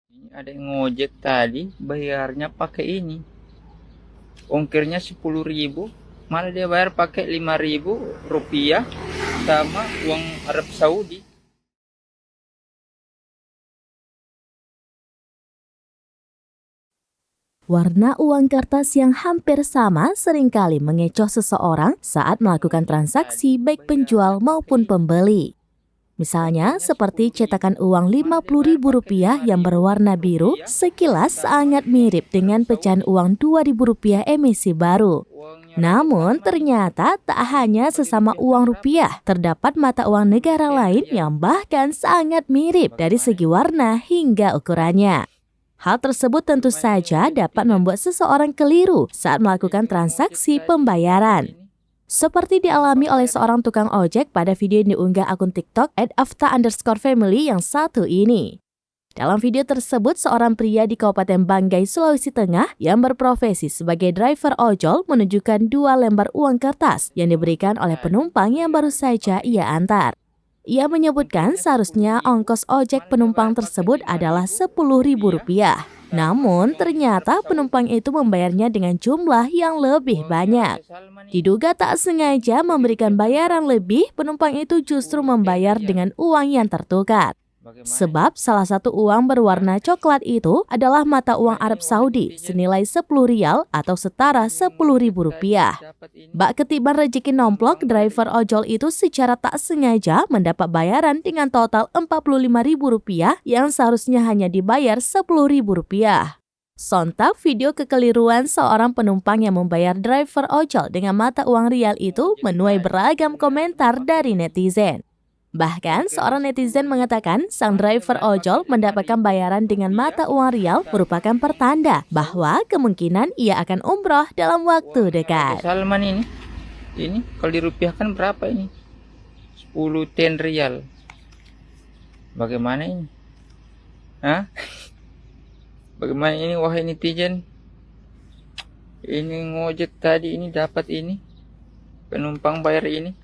Ini ada yang ngojek tadi, bayarnya pakai ini. Ongkirnya 10.000, malah dia bayar pakai 5.000 rupiah sama uang Arab Saudi. Warna uang kertas yang hampir sama seringkali mengecoh seseorang saat melakukan transaksi baik penjual maupun pembeli. Misalnya seperti cetakan uang Rp50.000 yang berwarna biru sekilas sangat mirip dengan pecahan uang Rp2.000 emisi baru. Namun ternyata tak hanya sesama uang rupiah, terdapat mata uang negara lain yang bahkan sangat mirip dari segi warna hingga ukurannya. Hal tersebut tentu saja dapat membuat seseorang keliru saat melakukan transaksi pembayaran. Seperti dialami oleh seorang tukang ojek pada video yang diunggah akun TikTok @afta_family yang satu ini. Dalam video tersebut, seorang pria di Kabupaten Banggai, Sulawesi Tengah yang berprofesi sebagai driver ojol menunjukkan 2 lembar uang kertas yang diberikan oleh penumpang yang baru saja ia antar. Ia menyebutkan seharusnya ongkos ojek penumpang tersebut adalah Rp10.000. Namun ternyata penumpang itu membayarnya dengan jumlah yang lebih banyak. Diduga tak sengaja memberikan bayaran lebih, penumpang itu justru membayar dengan uang yang tertukar. Sebab salah satu uang berwarna coklat itu adalah mata uang Arab Saudi senilai 10 rial atau setara Rp10.000. Bak ketiban rezeki nomplok, driver ojol itu secara tak sengaja mendapat bayaran dengan total Rp45.000 yang seharusnya hanya dibayar Rp10.000. Sontak video kekeliruan seorang penumpang yang membayar driver ojol dengan mata uang rial itu menuai beragam komentar dari netizen. Bahkan, seorang netizen mengatakan sang driver ojol mendapatkan bayaran dengan mata uang rial merupakan pertanda bahwa kemungkinan ia akan umroh dalam waktu dekat. Salman ini kalau dirupiahkan berapa ini? 10 rial. Bagaimana ini? Hah? Bagaimana ini wahai netizen? Ini ngojek tadi ini dapat ini. Penumpang bayar ini.